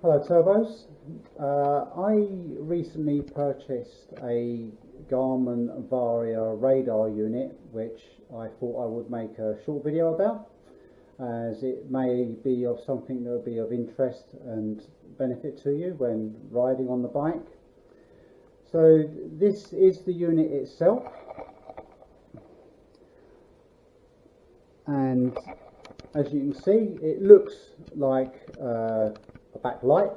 Hello Turbos. I recently purchased a Garmin Varia radar unit which I thought I would make a short video about, as it may be of something that will be of interest and benefit to you when riding on the bike. So this is the unit itself, and as you can see it looks like a backlight,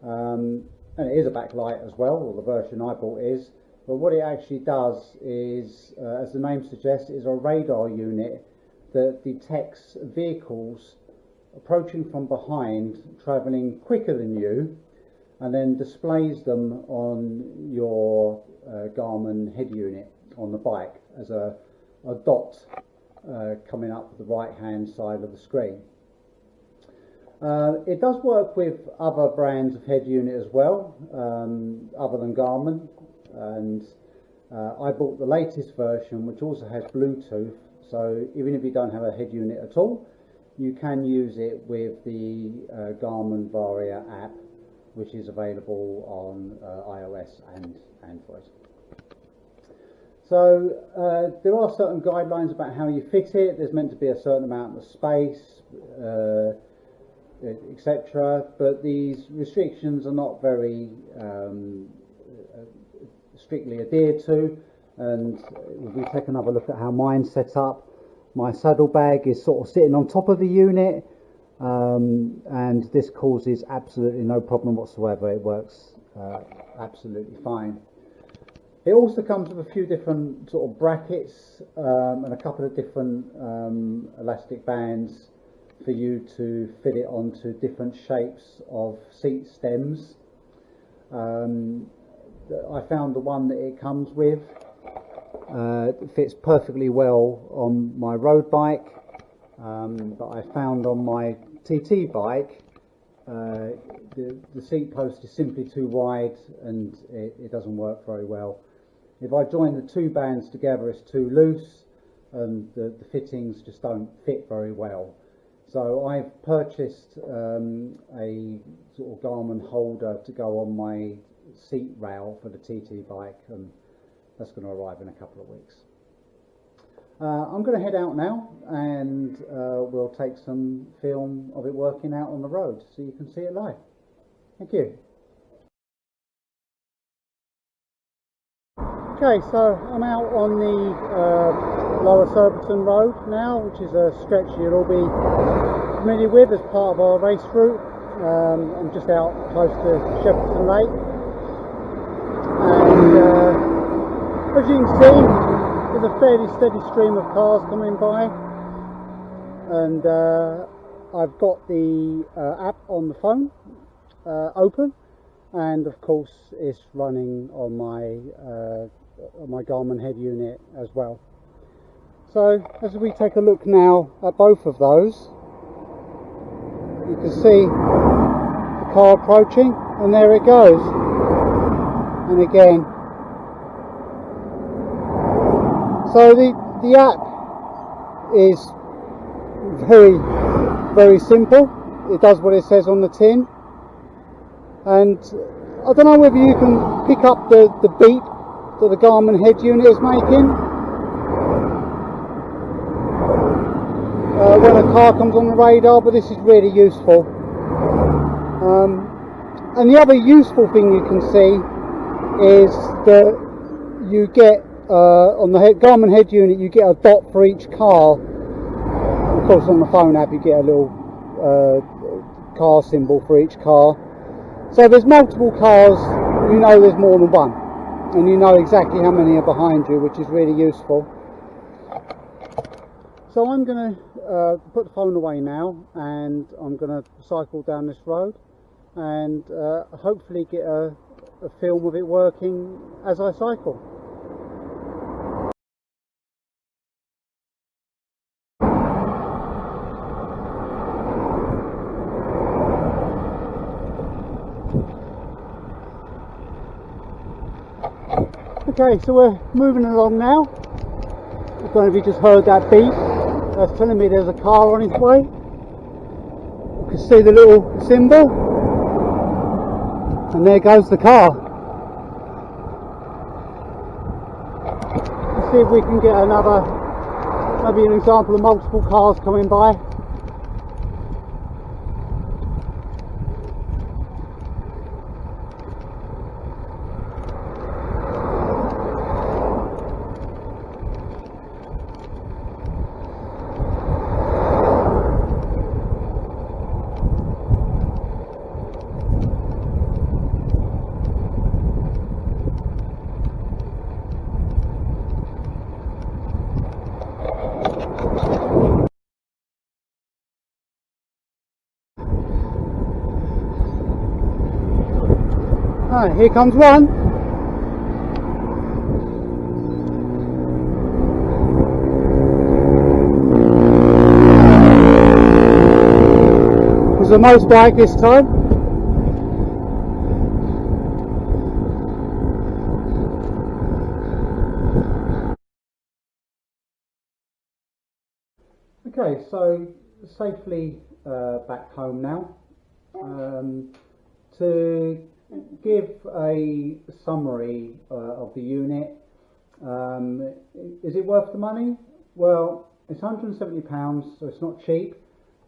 and it is a backlight as well, or the version I bought is, but what it actually does is, as the name suggests, is a radar unit that detects vehicles approaching from behind, travelling quicker than you, and then displays them on your Garmin head unit on the bike as a dot coming up the right hand side of the screen. It does work with other brands of head unit as well, other than Garmin, and I bought the latest version which also has Bluetooth, so even if you don't have a head unit at all, you can use it with the Garmin Varia app, which is available on iOS and Android. So there are certain guidelines about how you fit it. There's meant to be a certain amount of space, etc., but these restrictions are not very strictly adhered to. And if we take another look at how mine's set up, my saddlebag is sort of sitting on top of the unit, and this causes absolutely no problem whatsoever. It works absolutely fine. It also comes with a few different sort of brackets and a couple of different elastic bands for you to fit it onto different shapes of seat stems. I found the one that it comes with fits perfectly well on my road bike, but I found on my TT bike the seat post is simply too wide and it doesn't work very well. If I join the two bands together, it's too loose and the fittings just don't fit very well. So I've purchased a sort of Garmin holder to go on my seat rail for the TT bike, and that's going to arrive in a couple of weeks. I'm going to head out now, and we'll take some film of it working out on the road so you can see it live. Thank you. Okay, so I'm out on the Lower Surbiton Road now, which is a stretch you'll all be familiar with as part of our race route. I'm just out close to Shepperton Lake, and as you can see, there's a fairly steady stream of cars coming by, and I've got the app on the phone open, and of course it's running on my Garmin head unit as well. So as we take a look now at both of those, you can see the car approaching, and there it goes, and again. So the app is very simple. It does what it says on the tin, and I don't know whether you can pick up the beep that the Garmin head unit is making when a car comes on the radar, but this is really useful. And the other useful thing you can see is that you get on the Garmin head unit you get a dot for each car. Of course on the phone app you get a little car symbol for each car. So if there's multiple cars, you know there's more than one, and you know exactly how many are behind you, which is really useful. So I'm going to put the phone away now, and I'm going to cycle down this road and hopefully get a film of it working as I cycle. Okay, so we're moving along now. I don't know if you just heard that beep. That's telling me there's a car on its way. You can see the little symbol. And there goes the car. Let's see if we can get another, maybe an example of multiple cars coming by. Right, here comes one. It was a motorbike this time. Okay, so safely back home now. To give a summary of the unit, is it worth the money? Well, it's £170, so it's not cheap,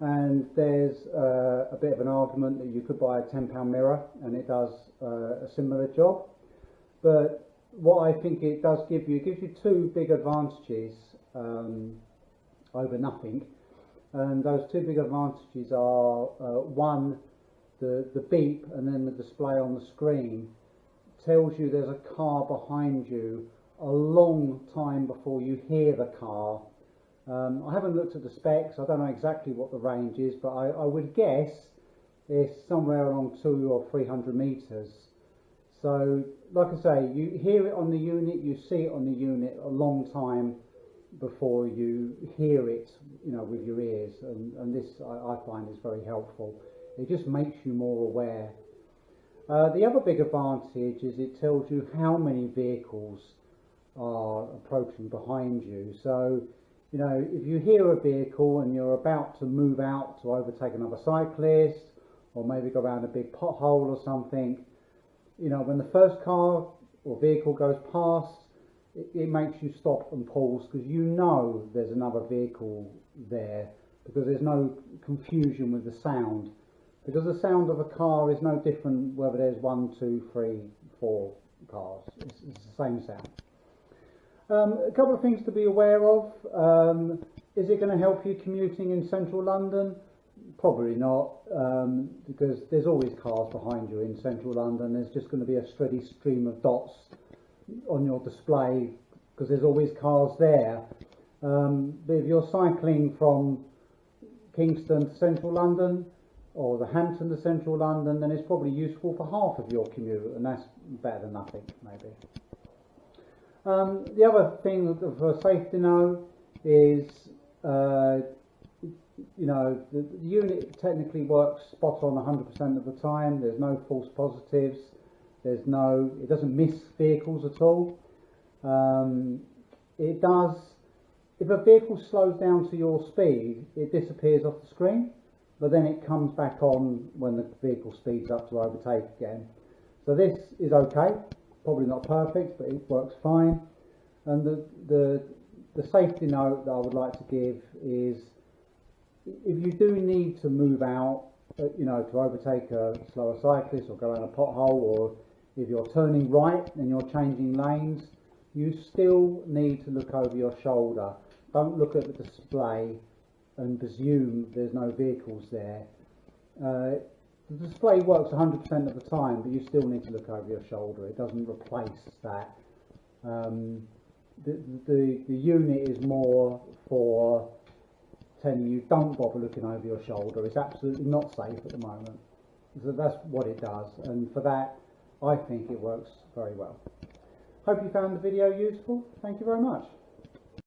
and there's a bit of an argument that you could buy a £10 mirror and it does a similar job. But what I think it does give you, it gives you two big advantages over nothing, and those two big advantages are one, the beep, and then the display on the screen tells you there's a car behind you a long time before you hear the car. I haven't looked at the specs, I don't know exactly what the range is, but I would guess it's somewhere along 200 or 300 metres. So like I say, you hear it on the unit, you see it on the unit a long time before you hear it, you know, with your ears, and this I find is very helpful. It just makes you more aware. The other big advantage is it tells you how many vehicles are approaching behind you. So, you know, if you hear a vehicle and you're about to move out to overtake another cyclist, or maybe go around a big pothole or something, you know, when the first car or vehicle goes past, it makes you stop and pause, because you know there's another vehicle there, because there's no confusion with the sound. Because the sound of a car is no different whether there's 1, 2, 3, 4 cars. It's the same sound. A couple of things to be aware of. Is it going to help you commuting in central London? Probably not, because there's always cars behind you in central London. There's just going to be a steady stream of dots on your display, because there's always cars there. But if you're cycling from Kingston to central London, or the Hampton to central London, then it's probably useful for half of your commute, and that's better than nothing, maybe. The other thing for a safety note is, you know, the unit technically works spot on 100% of the time. There's no false positives. It doesn't miss vehicles at all. It does, if a vehicle slows down to your speed, it disappears off the screen, but then it comes back on when the vehicle speeds up to overtake again. So this is okay, probably not perfect, but it works fine. And the safety note that I would like to give is, if you do need to move out, you know, to overtake a slower cyclist or go around a pothole, or if you're turning right and you're changing lanes, you still need to look over your shoulder. Don't look at the display and presume there's no vehicles there. The display works 100% of the time, but you still need to look over your shoulder. It doesn't replace that. The unit is more for telling you don't bother looking over your shoulder. It's absolutely not safe at the moment. So that's what it does, and for that I think it works very well. Hope you found the video useful. Thank you very much.